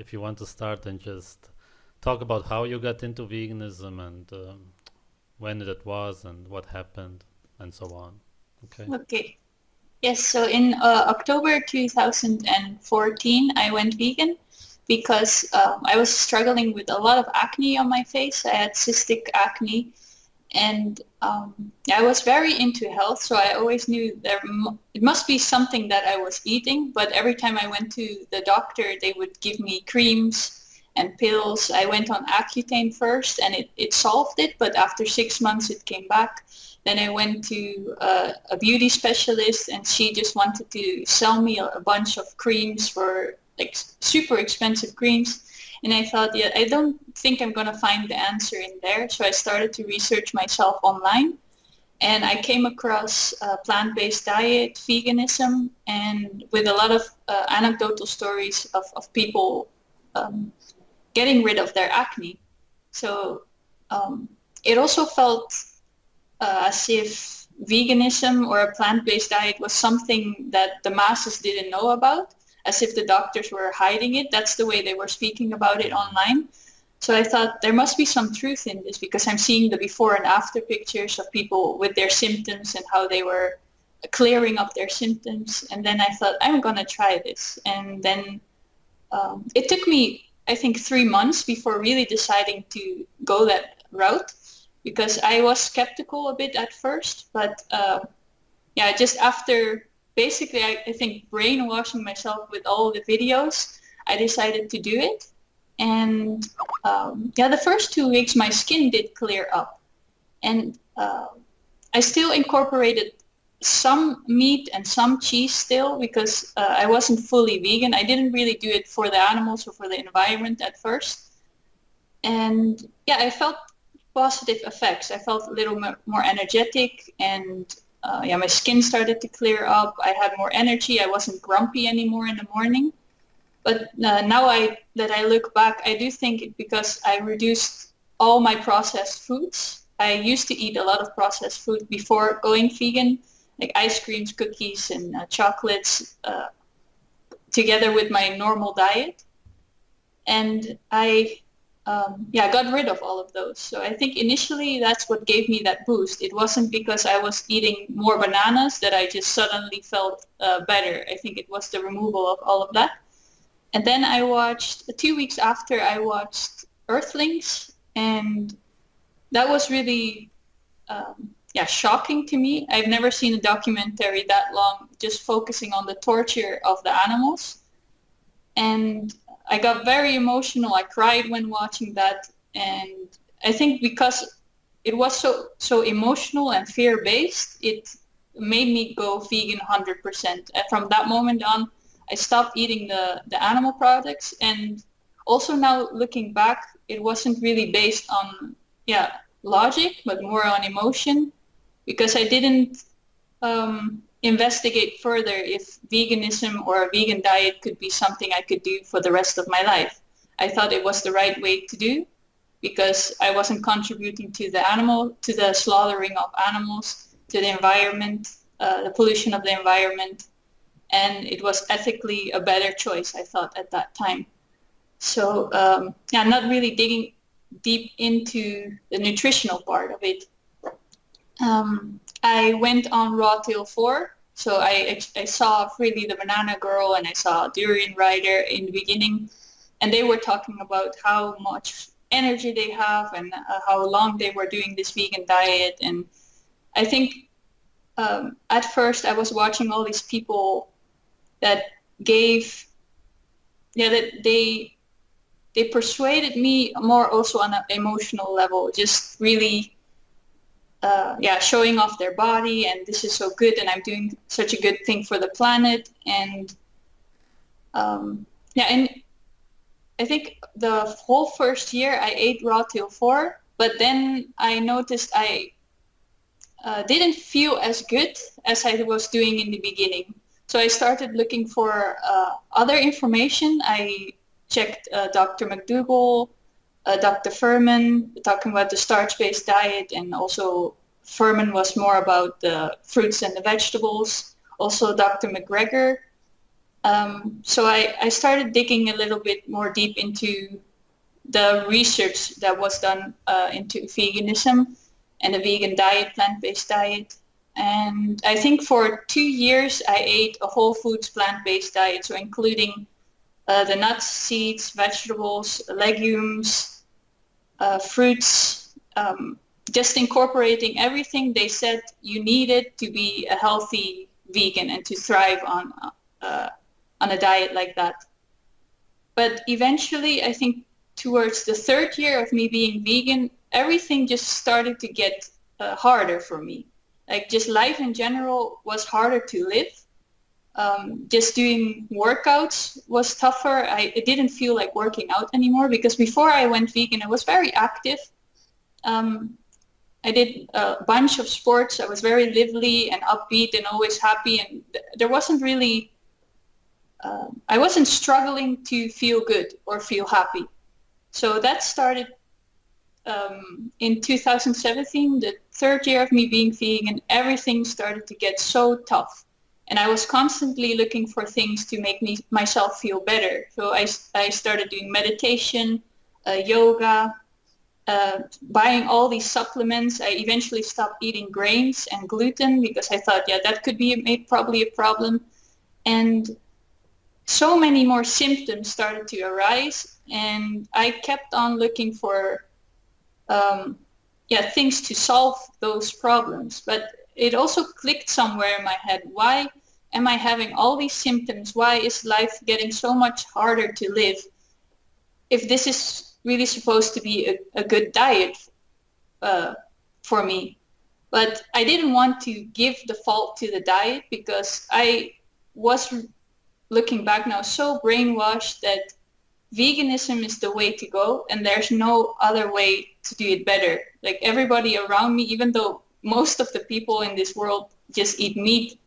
if you want to start, then just talk about how you got into veganism and when it was and what happened and so on. Okay. Okay. Yes, so in October 2014, I went vegan because I was struggling with a lot of acne on my face. I had cystic acne, and I was very into health, so I always knew it must be something that I was eating, but every time I went to the doctor, they would give me creams and pills. I went on Accutane first, and it solved it, but after 6 months it came back. Then I went to a beauty specialist, and she just wanted to sell me a bunch of creams for like super expensive creams. And I thought, yeah, I don't think I'm going to find the answer in there. So I started to research myself online. And I came across plant-based diet, veganism, and with a lot of anecdotal stories of people getting rid of their acne. So it also felt as if veganism or a plant-based diet was something that the masses didn't know about, as if the doctors were hiding it. That's the way they were speaking about it online. So I thought there must be some truth in this, because I'm seeing the before and after pictures of people with their symptoms and how they were clearing up their symptoms. And then I thought, I'm going to try this. And then it took me, I think, 3 months before really deciding to go that route, because I was skeptical a bit at first. But yeah, just after basically, I think brainwashing myself with all the videos, I decided to do it. And yeah, the first 2 weeks, my skin did clear up. And I still incorporated some meat and some cheese still, because I wasn't fully vegan. I didn't really do it for the animals or for the environment at first. And yeah, I felt positive effects. I felt a little more energetic, and yeah, my skin started to clear up. I had more energy. I wasn't grumpy anymore in the morning. But now that I look back, I do think it because I reduced all my processed foods. I used to eat a lot of processed food before going vegan, like ice creams, cookies, and chocolates, together with my normal diet. And I got rid of all of those. So I think initially that's what gave me that boost. It wasn't because I was eating more bananas that I just suddenly felt better. I think it was the removal of all of that. And then I watched, 2 weeks after, I watched Earthlings, and that was really shocking to me. I've never seen a documentary that long just focusing on the torture of the animals. And I got very emotional. I cried when watching that. And I think because it was so emotional and fear-based, it made me go vegan 100%. And from that moment on, I stopped eating the animal products. And also now looking back, it wasn't really based on logic, but more on emotion, because I didn't investigate further if veganism or a vegan diet could be something I could do for the rest of my life. I thought it was the right way to do, because I wasn't contributing to the slaughtering of animals, to the environment, the pollution of the environment, and it was ethically a better choice, I thought, at that time. So not really digging deep into the nutritional part of it. I went on Raw Till 4, so I saw Freely the Banana Girl, and I saw Durian Rider in the beginning, and they were talking about how much energy they have and how long they were doing this vegan diet. And I think at first I was watching all these people that they persuaded me more also on an emotional level, just really showing off their body, and this is so good, and I'm doing such a good thing for the planet. And and I think the whole first year I ate Raw Till 4, but then I noticed I didn't feel as good as I was doing in the beginning. So I started looking for other information. I checked Dr. McDougall, Dr. Furman, talking about the starch-based diet, and also Furman was more about the fruits and the vegetables. Also Dr. McGregor. So I started digging a little bit more deep into the research that was done into veganism and a vegan diet, plant-based diet. And I think for 2 years I ate a whole foods plant-based diet, so including the nuts, seeds, vegetables, legumes, fruits, just incorporating everything they said you needed to be a healthy vegan and to thrive on a diet like that. But eventually, I think towards the 3rd year of me being vegan, everything just started to get harder for me. Like just life in general was harder to live. Just doing workouts was tougher. It didn't feel like working out anymore because before I went vegan, I was very active. I did a bunch of sports. I was very lively and upbeat and always happy. And there wasn't really, I wasn't struggling to feel good or feel happy. So that started in 2017, the 3rd year of me being vegan. Everything started to get so tough. And I was constantly looking for things to make myself feel better. So I started doing meditation, yoga, buying all these supplements. I eventually stopped eating grains and gluten because I thought, yeah, that could be probably a problem. And so many more symptoms started to arise. And I kept on looking for things to solve those problems. But it also clicked somewhere in my head. Why am I having all these symptoms? Why is life getting so much harder to live if this is really supposed to be a good diet for me? But I didn't want to give the fault to the diet because I was, looking back now, so brainwashed that veganism is the way to go and there's no other way to do it better. Like everybody around me, even though most of the people in this world just eat meat,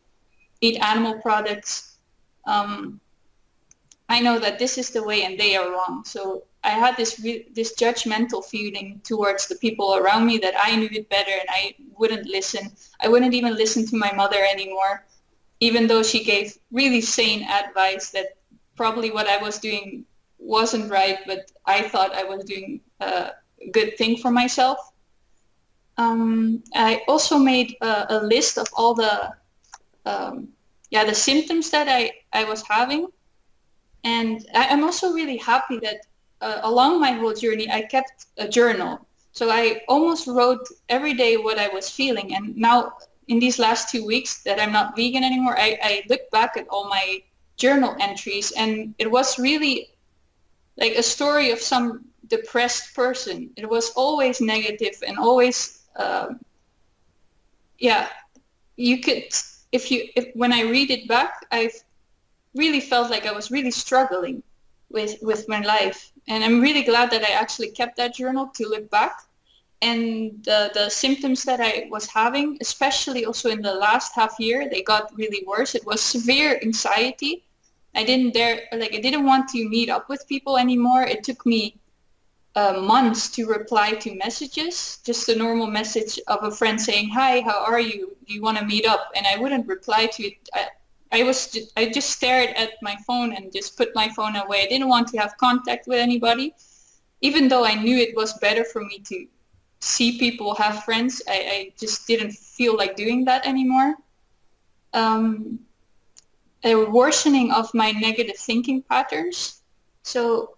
eat animal products, I know that this is the way and they are wrong. So I had this judgmental feeling towards the people around me that I knew it better and I wouldn't listen. I wouldn't even listen to my mother anymore, even though she gave really sane advice that probably what I was doing wasn't right, but I thought I was doing a good thing for myself. I also made a list of all the symptoms that I was having. And I'm also really happy that along my whole journey, I kept a journal. So I almost wrote every day what I was feeling. And now in these last 2 weeks that I'm not vegan anymore, I look back at all my journal entries and it was really like a story of some depressed person. It was always negative and always, you could, when I read it back, I really felt like I was really struggling with my life. And I'm really glad that I actually kept that journal to look back. And the symptoms that I was having, especially also in the last half year, they got really worse. It was severe anxiety. I didn't want to meet up with people anymore. It took me months to reply to messages, just a normal message of a friend saying, "Hi, how are you? Do you want to meet up?" And I wouldn't reply to it. I just stared at my phone and just put my phone away. I didn't want to have contact with anybody, even though I knew it was better for me to see people, have friends. I just didn't feel like doing that anymore. A worsening of my negative thinking patterns. So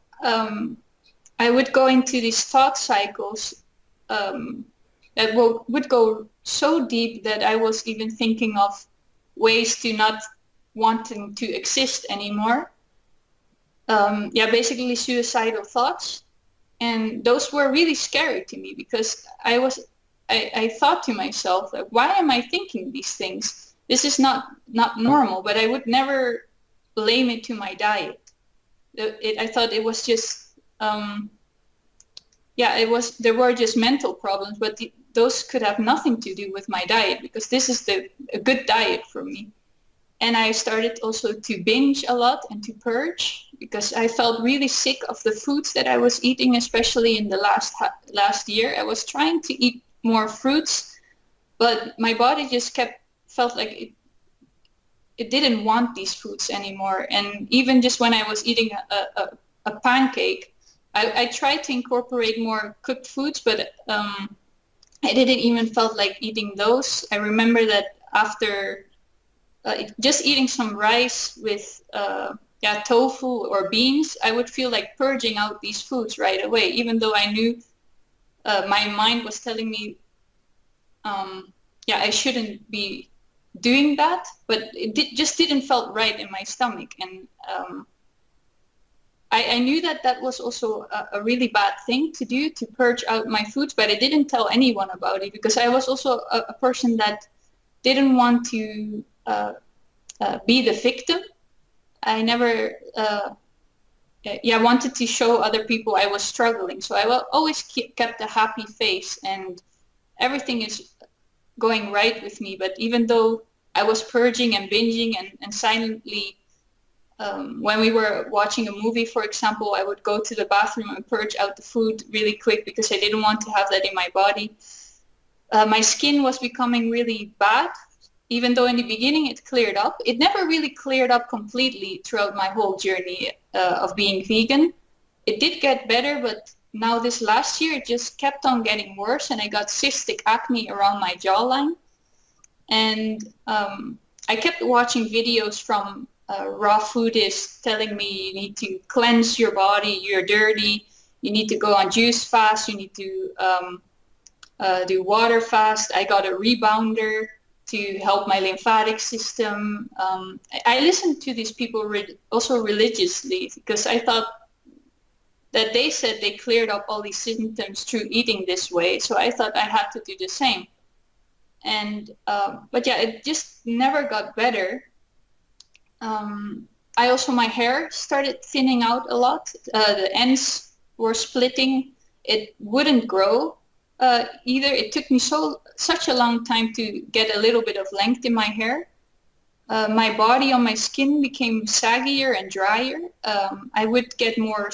I would go into these thought cycles that would go so deep that I was even thinking of ways to not wanting to exist anymore. Basically suicidal thoughts. And those were really scary to me because I thought to myself, like, why am I thinking these things? This is not normal, but I would never blame it to my diet. I thought it was just, there were just mental problems, but those could have nothing to do with my diet because this is a good diet for me. And I started also to binge a lot and to purge because I felt really sick of the foods that I was eating, especially in the last year. I was trying to eat more fruits, but my body just felt like it didn't want these foods anymore. And even just when I was eating a pancake, I tried to incorporate more cooked foods, but I didn't even felt like eating those. I remember that after just eating some rice with tofu or beans, I would feel like purging out these foods right away, even though I knew my mind was telling me, I shouldn't be doing that, but just didn't felt right in my stomach. And I knew that was also a really bad thing to do, to purge out my foods, but I didn't tell anyone about it because I was also a person that didn't want to be the victim. I never wanted to show other people I was struggling. So I always kept a happy face and everything is going right with me. But even though I was purging and binging and silently, when we were watching a movie, for example, I would go to the bathroom and purge out the food really quick because I didn't want to have that in my body. My skin was becoming really bad. Even though in the beginning it cleared up, it never really cleared up completely throughout my whole journey of being vegan. It did get better, but now this last year it just kept on getting worse, and I got cystic acne around my jawline. And I kept watching videos from raw foodists telling me you need to cleanse your body, you're dirty, you need to go on juice fast, you need to do water fast. I got a rebounder to help my lymphatic system. I listened to these people also religiously because I thought that they said they cleared up all these symptoms through eating this way. So I thought I had to do the same. And but it just never got better. My hair started thinning out a lot. The ends were splitting. It wouldn't grow either. It took me such a long time to get a little bit of length in my hair. My body on my skin became saggier and drier. I would get more,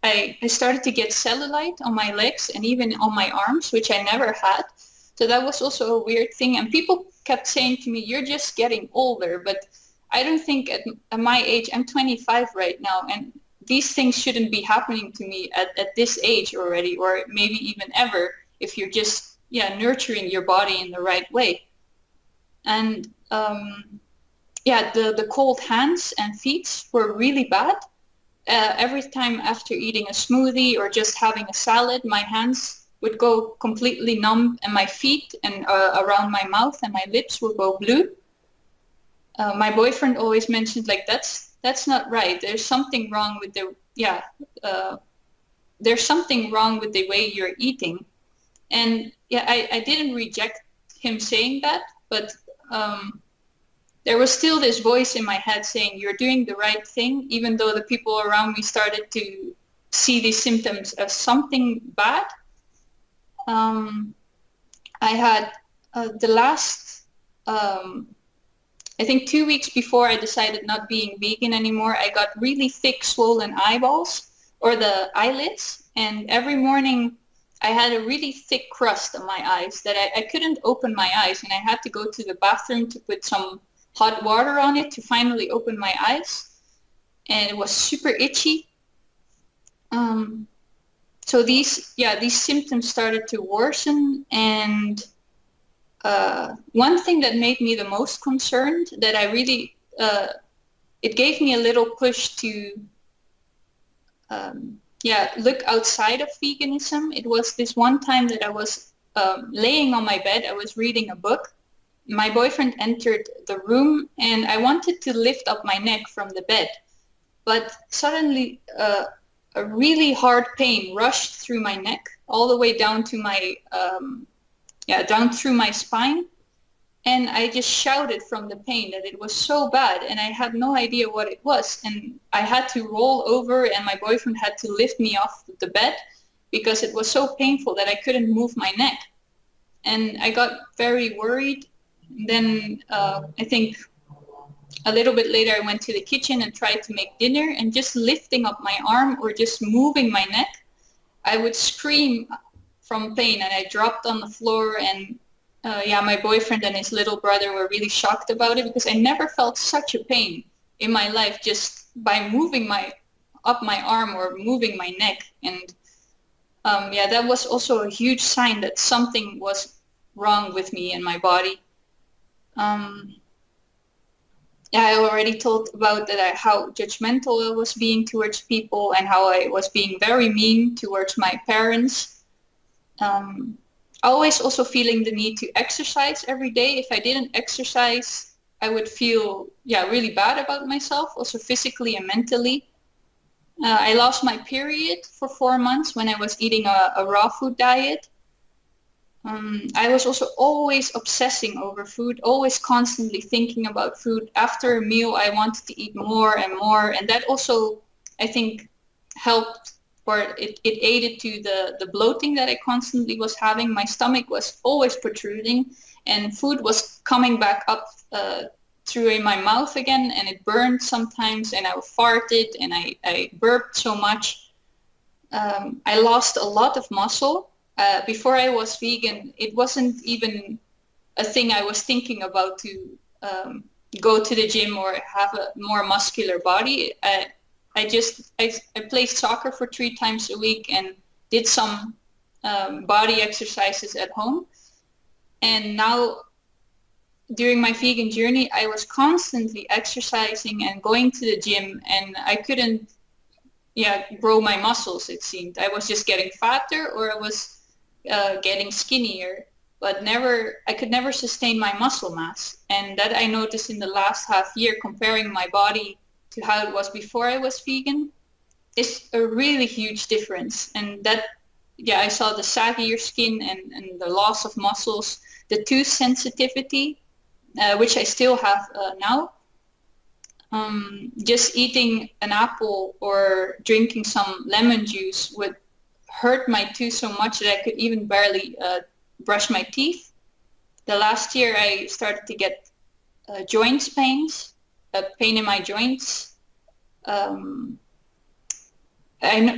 I started to get cellulite on my legs and even on my arms, which I never had. So that was also a weird thing. And people kept saying to me, you're just getting older. But I don't think at my age, I'm 25 right now, and these things shouldn't be happening to me at this age already, or maybe even ever, if you're just nurturing your body in the right way. And the cold hands and feet were really bad. Every time after eating a smoothie or just having a salad, my hands would go completely numb, and my feet and around my mouth and my lips would go blue. My boyfriend always mentioned, like, that's not right. There's something wrong with there's something wrong with the way you're eating. And I didn't reject him saying that, but there was still this voice in my head saying, you're doing the right thing, even though the people around me started to see these symptoms as something bad. I had the last, I think 2 weeks before I decided not being vegan anymore, I got really thick swollen eyeballs, or the eyelids, and every morning I had a really thick crust on my eyes that I couldn't open my eyes, and I had to go to the bathroom to put some hot water on it to finally open my eyes, and it was super itchy. So these symptoms started to worsen, and one thing that made me the most concerned, that I really, it gave me a little push to look outside of veganism. It was this one time that I was laying on my bed, I was reading a book. My boyfriend entered the room, and I wanted to lift up my neck from the bed, but suddenly a really hard pain rushed through my neck, all the way down to my down through my spine, and I just shouted from the pain that it was so bad, and I had no idea what it was, and I had to roll over, and my boyfriend had to lift me off the bed because it was so painful that I couldn't move my neck. And I got very worried. Then I think a little bit later I went to the kitchen and tried to make dinner, and just lifting up my arm or just moving my neck, I would scream from pain, and I dropped on the floor, and my boyfriend and his little brother were really shocked about it because I never felt such a pain in my life just by moving up my arm or moving my neck. And that was also a huge sign that something was wrong with me and my body. I already told about that how judgmental I was being towards people and how I was being very mean towards my parents. Always also feeling the need to exercise every day. If I didn't exercise, I would feel really bad about myself, also physically and mentally. I lost my period for 4 months when I was eating a raw food diet. I was also always obsessing over food, always constantly thinking about food. After a meal, I wanted to eat more and more. And that also, I think, helped, or it aided to the bloating that I constantly was having. My stomach was always protruding and food was coming back up through in my mouth again, and it burned sometimes, and I farted and I burped so much. I lost a lot of muscle. Before I was vegan, it wasn't even a thing I was thinking about to go to the gym or have a more muscular body. I played soccer for 3 times a week and did some body exercises at home. And now during my vegan journey, I was constantly exercising and going to the gym, and I couldn't grow my muscles, it seemed. I was just getting fatter, or I was getting skinnier, but I could never sustain my muscle mass. And that I noticed in the last half year, comparing my body to how it was before I was vegan, is a really huge difference. And that, I saw the saggier skin and the loss of muscles, the tooth sensitivity, which I still have now. Just eating an apple or drinking some lemon juice would hurt my tooth so much that I could even barely brush my teeth. The last year I started to get joints pains, pain in my joints. I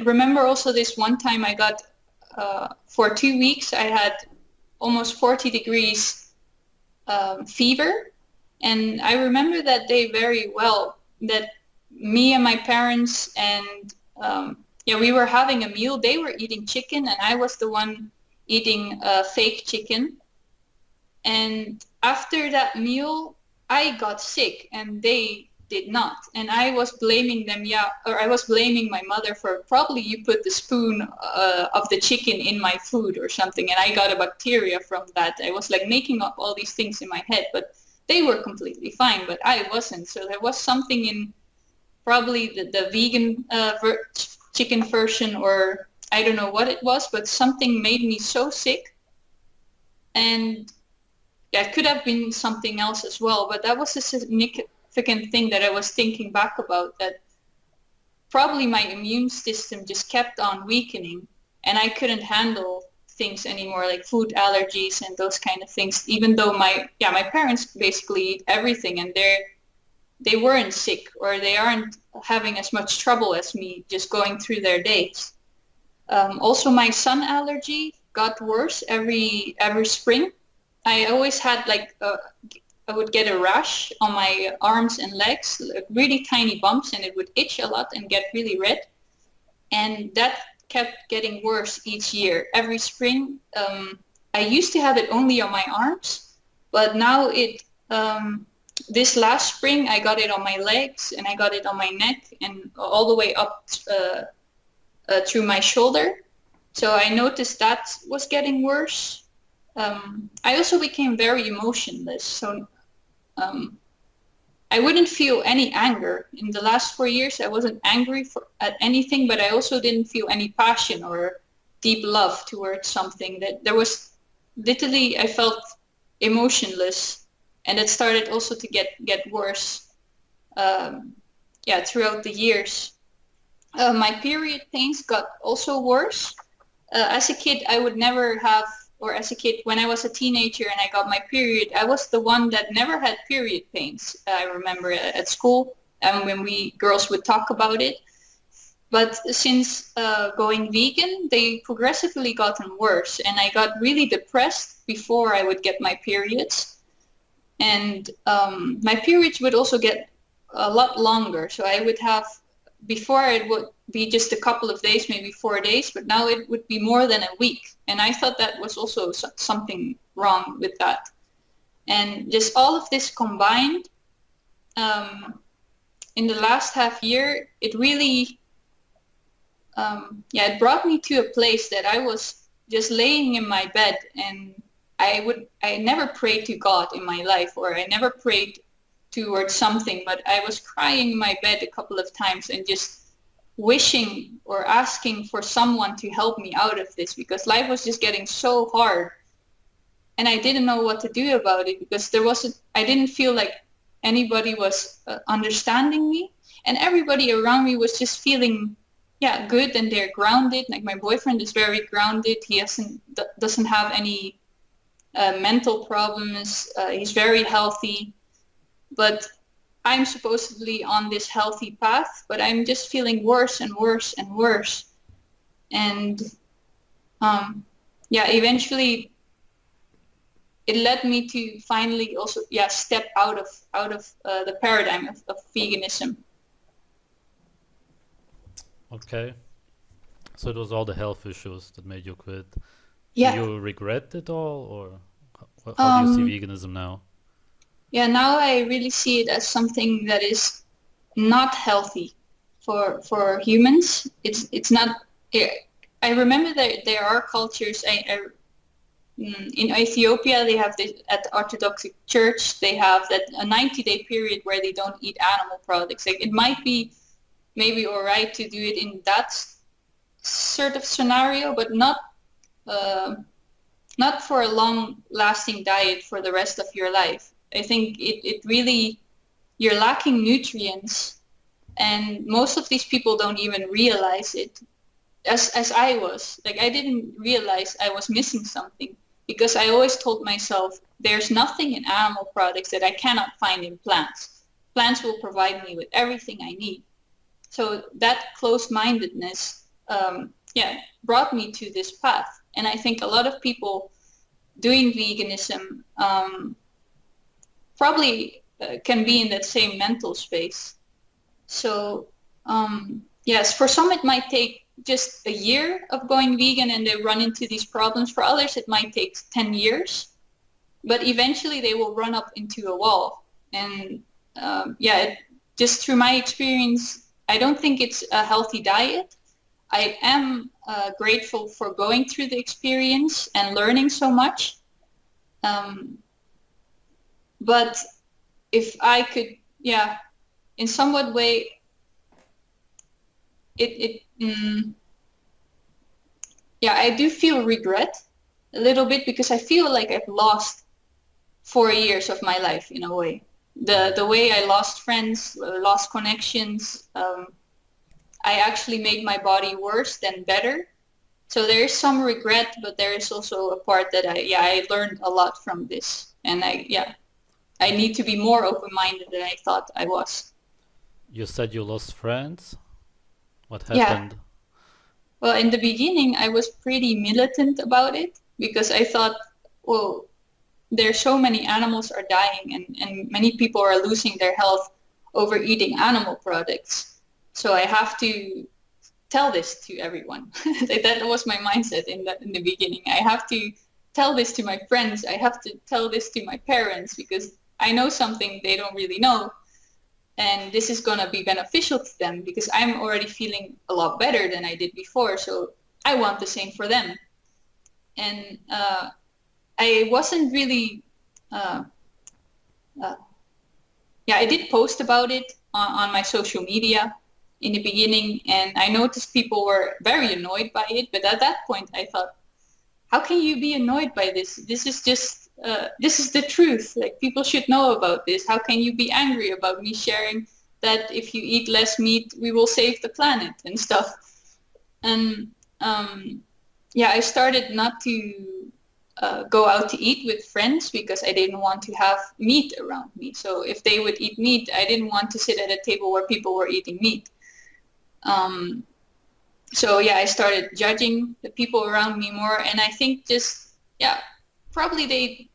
remember also this one time I got, for 2 weeks, I had almost 40 degrees fever. And I remember that day very well, that me and my parents and we were having a meal. They were eating chicken and I was the one eating fake chicken. And after that meal, I got sick and they did not. And I was blaming them, or I was blaming my mother for, probably you put the spoon of the chicken in my food or something, and I got a bacteria from that. I was like making up all these things in my head, but they were completely fine, but I wasn't. So there was something in probably the vegan chicken version, or I don't know what it was, but something made me so sick. And it could have been something else as well, but that was a significant thing that I was thinking back about, that probably my immune system just kept on weakening and I couldn't handle things anymore, like food allergies and those kind of things, even though my parents basically eat everything and they weren't sick, or they aren't having as much trouble as me just going through their days. Also my sun allergy got worse every spring. I always had I would get a rash on my arms and legs, like really tiny bumps, and it would itch a lot and get really red. And that kept getting worse each year. Every spring, I used to have it only on my arms, but now this last spring I got it on my legs and I got it on my neck and all the way up through my shoulder. So I noticed that was getting worse. I also became very emotionless. So I wouldn't feel any anger. In the last 4 years, I wasn't angry at anything, but I also didn't feel any passion or deep love towards something. That there was literally, I felt emotionless, and it started also to get worse. Throughout the years, my period pains got also worse. As a kid, I would never have, or as a kid, when I was a teenager and I got my period, I was the one that never had period pains. I remember at school, when we girls would talk about it. But since going vegan, they progressively gotten worse, and I got really depressed before I would get my periods. And my periods would also get a lot longer. So I would have, before it would be just a couple of days, maybe 4 days, but now it would be more than a week. And I thought that was also something wrong with that. And just all of this combined, in the last half year, it really, it brought me to a place that I was just laying in my bed, and I never prayed to God in my life, or I never prayed towards something, but I was crying in my bed a couple of times and just wishing or asking for someone to help me out of this, because life was just getting so hard. And I didn't know what to do about it, because I didn't feel like anybody was understanding me, and everybody around me was just feeling good, and they're grounded. Like my boyfriend is very grounded. He doesn't have any mental problems. He's very healthy, but I'm supposedly on this healthy path, but I'm just feeling worse and worse and worse. And eventually it led me to finally also step out of the paradigm of veganism. Okay. So it was all the health issues that made you quit. Yeah. Do you regret it all, or how do you see veganism now? Yeah, now I really see it as something that is not healthy for humans. It's not. I remember that there are cultures. In Ethiopia, they have this, at the Orthodox Church, they have that a 90-day period where they don't eat animal products. Like, it might be maybe all right to do it in that sort of scenario, but not for a long-lasting diet for the rest of your life. I think it really, you're lacking nutrients, and most of these people don't even realize it. As I was, like, I didn't realize I was missing something, because I always told myself there's nothing in animal products that I cannot find in plants. Plants will provide me with everything I need. So that closed-mindedness, brought me to this path. And I think a lot of people doing veganism probably can be in that same mental space. So yes, for some it might take just a year of going vegan and they run into these problems. For others it might take 10 years, but eventually they will run up into a wall. And just through my experience, I don't think it's a healthy diet. I am grateful for going through the experience and learning so much. But if I could, in somewhat way, I do feel regret a little bit, because I feel like I've lost 4 years of my life in a way. The way I lost friends, lost connections, I actually made my body worse than better. So there is some regret, but there is also a part that I learned a lot from this, and I need to be more open-minded than I thought I was. You said you lost friends? What happened? Yeah. Well, in the beginning, I was pretty militant about it, because I thought, well, there's so many animals are dying, and many people are losing their health over eating animal products. So I have to tell this to everyone. That was my mindset in the beginning. I have to tell this to my friends. I have to tell this to my parents, because I know something they don't really know. And this is going to be beneficial to them, because I'm already feeling a lot better than I did before. So I want the same for them. And I wasn't really, I did post about it on my social media in the beginning. And I noticed people were very annoyed by it. But at that point, I thought, how can you be annoyed by this? This is just, this is the truth. Like, people should know about this. How can you be angry about me sharing that if you eat less meat, we will save the planet and stuff? And I started not to go out to eat with friends, because I didn't want to have meat around me. So if they would eat meat, I didn't want to sit at a table where people were eating meat. So yeah, I started judging the people around me more, and I think just, yeah, probably they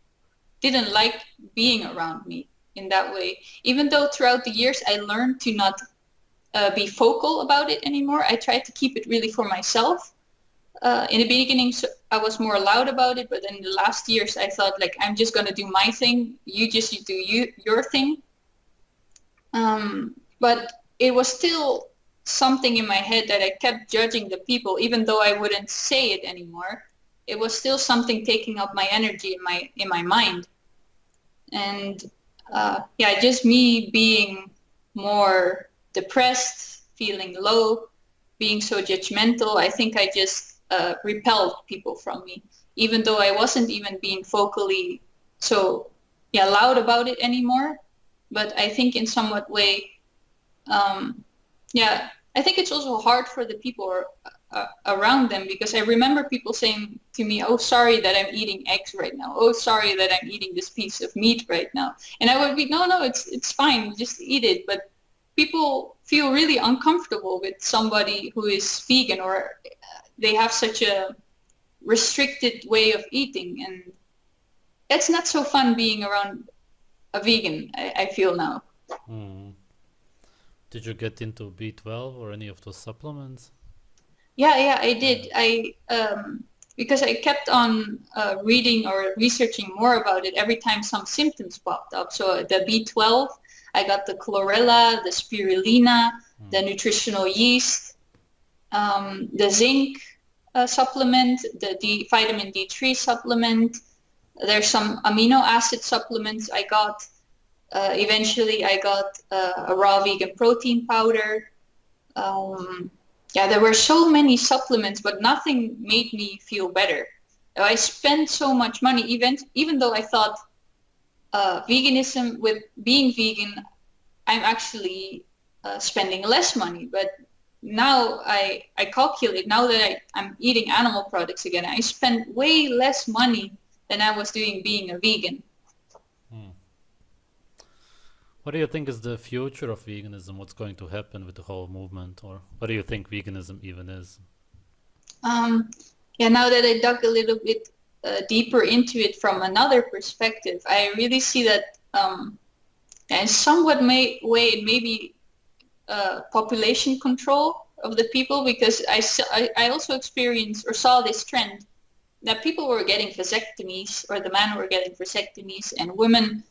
didn't like being around me in that way. Even though throughout the years I learned to not be vocal about it anymore, I tried to keep it really for myself. In the beginning, so I was more loud about it, but in the last years, I thought like, I'm just gonna do my thing. You just do your thing. But it was still something in my head that I kept judging the people, even though I wouldn't say it anymore. It was still something taking up my energy in my mind. And yeah, just me being more depressed, feeling low, being so judgmental. I think I just repelled people from me, even though I wasn't even being vocally so loud about it anymore. But I think in somewhat way, yeah, I think it's also hard for the people around them, because I remember people saying to me, "Oh, sorry that I'm eating eggs right now. Oh, sorry that I'm eating this piece of meat right now." And I would be, "No, no, it's fine. Just eat it." But people feel really uncomfortable with somebody who is vegan, or they have such a restricted way of eating, and it's not so fun being around a vegan, I feel now. Mm. Did you get into B12 or any of those supplements? Yeah, I did. Because I kept on reading or researching more about it every time some symptoms popped up. So the B12, I got the chlorella, the spirulina, the nutritional yeast, the zinc supplement, the vitamin D3 supplement. There's some amino acid supplements I got. Eventually, I got a raw vegan protein powder. Yeah, there were so many supplements, but nothing made me feel better. I spent so much money, even though I thought veganism, with being vegan, I'm actually spending less money. But now I calculate, now that I'm eating animal products again, I spend way less money than I was doing being a vegan. What do you think is the future of veganism? What's going to happen with the whole movement? Or what do you think veganism even is? Yeah, now that I dug a little bit deeper into it from another perspective, I really see that in somewhat way it may be population control of the people, because I also experienced or saw this trend that people were getting vasectomies, or the men were getting vasectomies, and women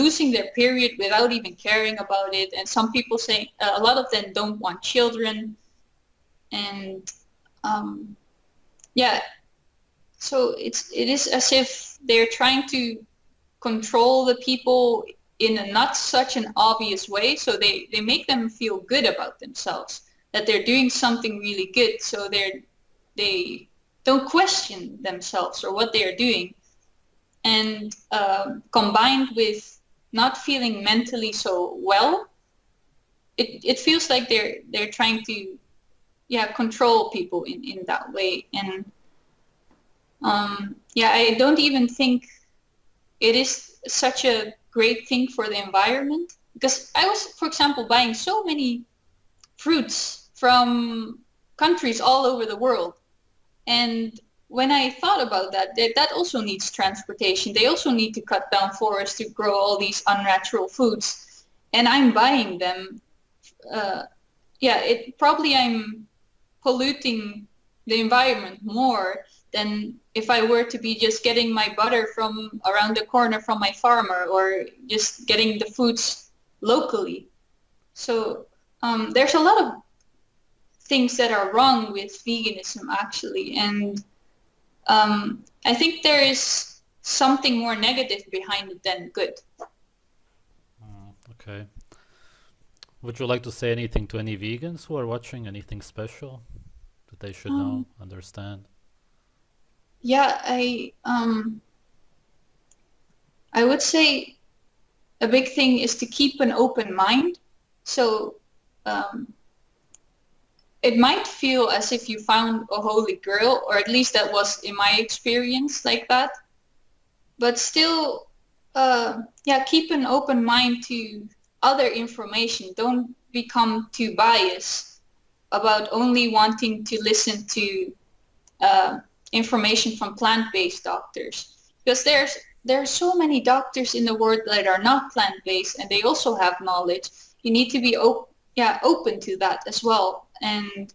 losing their period without even caring about it. And some people saying, a lot of them don't want children. And so it is as if they're trying to control the people in a not such an obvious way. So they make them feel good about themselves, that they're doing something really good. So they don't question themselves or what they're doing. And combined with not feeling mentally so well, it feels like they're trying to control people in that way. And I don't even think it is such a great thing for the environment, because I was, for example, buying so many fruits from countries all over the world, and when I thought about that also needs transportation. They also need to cut down forests to grow all these unnatural foods, and I'm buying them. Probably I'm polluting the environment more than if I were to be just getting my butter from around the corner from my farmer, or just getting the foods locally. So there's a lot of things that are wrong with veganism, actually, and I think there is something more negative behind it than good. Okay. Would you like to say anything to any vegans who are watching? Anything special that they should know, understand? Yeah, I would say a big thing is to keep an open mind. So it might feel as if you found a holy grail, or at least that was in my experience like that. But still, keep an open mind to other information. Don't become too biased. about only wanting to listen to information from plant-based doctors, because there are so many doctors in the world that are not plant-based, and they also have knowledge. You need to be open to that as well, and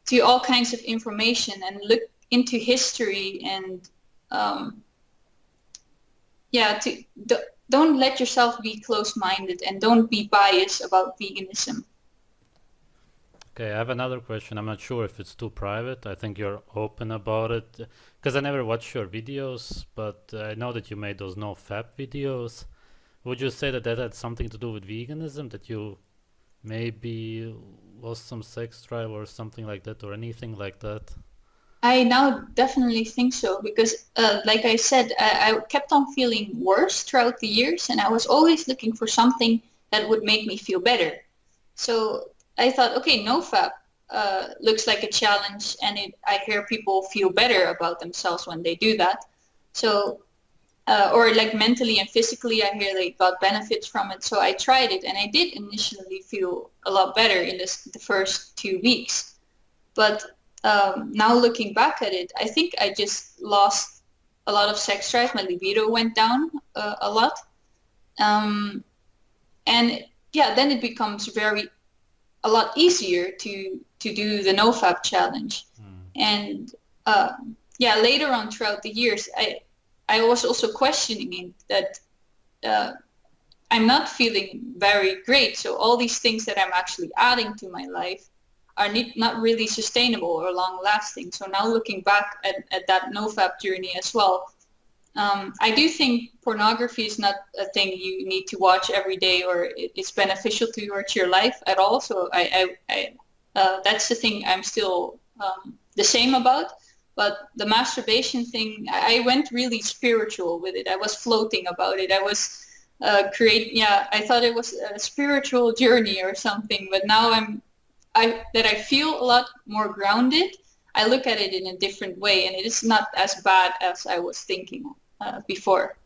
to all kinds of information, and look into history, and don't let yourself be close-minded, and don't be biased about veganism. Okay, I have another question. I'm not sure if it's too private. I think you're open about it, because I never watched your videos, but I know that you made those no fap videos. Would you say that that had something to do with veganism, that you maybe lost some sex drive or something like that, or anything like that? I now definitely think so, because like I said, I kept on feeling worse throughout the years, and I was always looking for something that would make me feel better. So I thought, okay, NoFap looks like a challenge, and I hear people feel better about themselves when they do that. So, or like mentally and physically, I hear they got benefits from it. So I tried it, and I did initially feel a lot better in the first 2 weeks. But now looking back at it, I think I just lost a lot of sex drive. My libido went down a lot. And yeah, then it becomes a lot easier to do the NoFap challenge. And later on throughout the years, I was also questioning that I'm not feeling very great. So all these things that I'm actually adding to my life are not really sustainable or long-lasting. So now looking back at that NoFap journey as well, I do think pornography is not a thing you need to watch every day, or it's beneficial towards your life at all. So that's the thing I'm still the same about. But the masturbation thing, I went really spiritual with it. I was floating about it. I was I thought it was a spiritual journey or something. But now I feel a lot more grounded. I look at it in a different way, and it is not as bad as I was thinking before.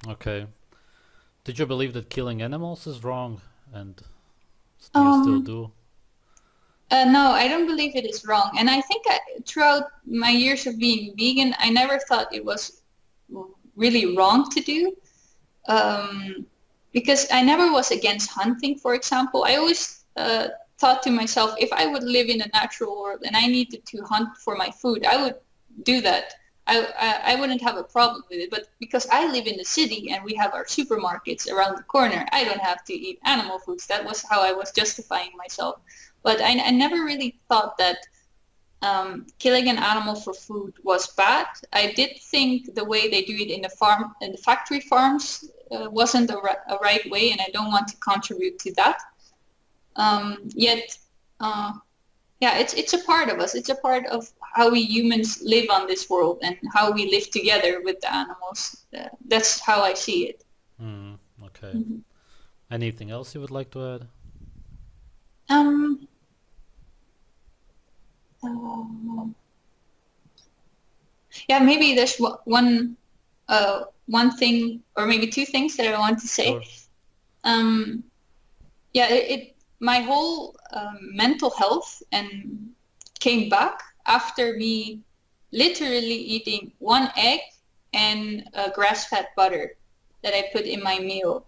Okay. Did you believe that killing animals is wrong, and do you still do? No, I don't believe it is wrong. And I think throughout my years of being vegan, I never thought it was really wrong to do, because I never was against hunting, for example. I always thought to myself, if I would live in a natural world and I needed to hunt for my food, I would do that. I wouldn't have a problem with it. But because I live in the city and we have our supermarkets around the corner, I don't have to eat animal foods. That was how I was justifying myself. But I never really thought that killing an animal for food was bad. I did think the way they do it in the factory farms wasn't a right way, and I don't want to contribute to that. It's a part of us. It's a part of how we humans live on this world and how we live together with the animals. That's how I see it. Okay. Mm-hmm. Anything else you would like to add? Maybe there's one thing, or maybe two things that I want to say. Sure. My whole mental health came back after me literally eating one egg and grass-fed butter that I put in my meal.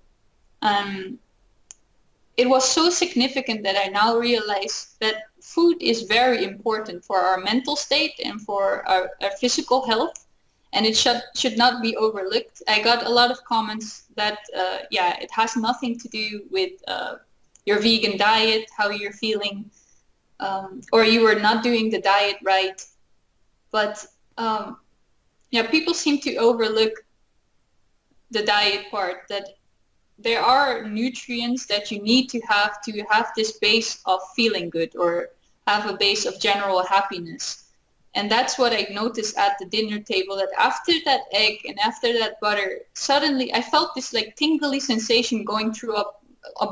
It was so significant that I now realize that food is very important for our mental state and for our physical health, and it should not be overlooked. I got a lot of comments that it has nothing to do with your vegan diet, how you're feeling, or you were not doing the diet right. But people seem to overlook the diet part, that there are nutrients that you need to have this base of feeling good, or have a base of general happiness. And that's what I noticed at the dinner table, that after that egg and after that butter, suddenly I felt this like tingly sensation going through up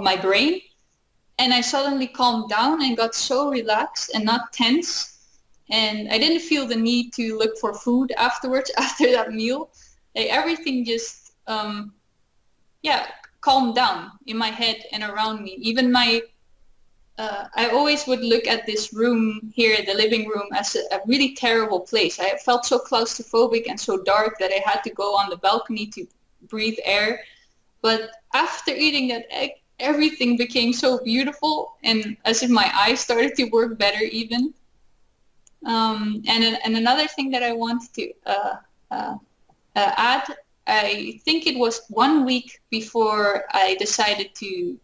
my brain. And I suddenly calmed down and got so relaxed and not tense. And I didn't feel the need to look for food afterwards, after that meal. Everything just, calmed down in my head and around me. Even my I always would look at this room here, the living room, as a really terrible place. I felt so claustrophobic and so dark that I had to go on the balcony to breathe air. But after eating that egg, everything became so beautiful, and as if my eyes started to work better even. And another thing that I wanted to add, I think it was 1 week before I decided to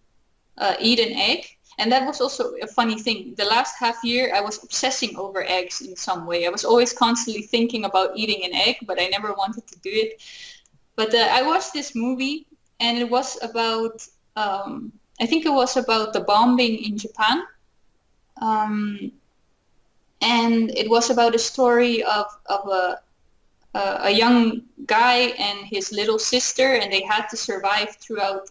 eat an egg. And that was also a funny thing. The last half year, I was obsessing over eggs in some way. I was always constantly thinking about eating an egg, but I never wanted to do it. But I watched this movie, and it was about, I think it was about the bombing in Japan. Um, and it was about a story of a young guy and his little sister, and they had to survive throughout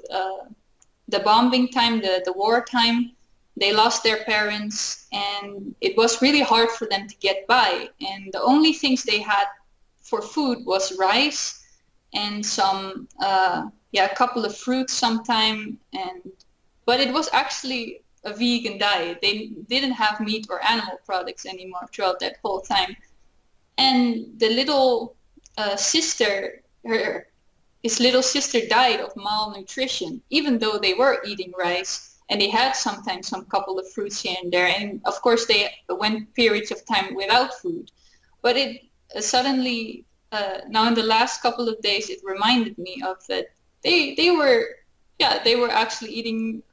the bombing time, the war time. They lost their parents, and it was really hard for them to get by. And the only things they had for food was rice and some, a couple of fruits sometime. But it was actually a vegan diet. They didn't have meat or animal products anymore throughout that whole time. And the little sister, his little sister died of malnutrition, even though they were eating rice and they had sometimes some couple of fruits here and there. And of course they went periods of time without food. But it suddenly, now in the last couple of days, it reminded me of that they were actually eating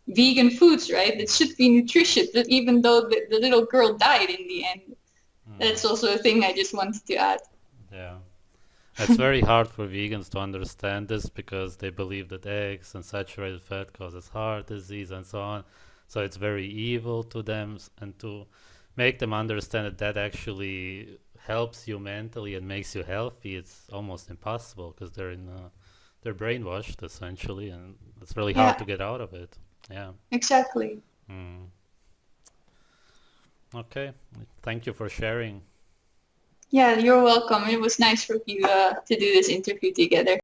vegan foods, right? It should be nutritious, but even though the little girl died in the end. That's also a thing I just wanted to add. Yeah. It's very hard for vegans to understand this because they believe that eggs and saturated fat causes heart disease and so on. So it's very evil to them, and to make them understand that that actually helps you mentally and makes you healthy, it's almost impossible because they're brainwashed essentially, and it's really hard to get out of it. Yeah. Exactly. Okay. Thank you for sharing. Yeah, you're welcome. It was nice for you to do this interview together.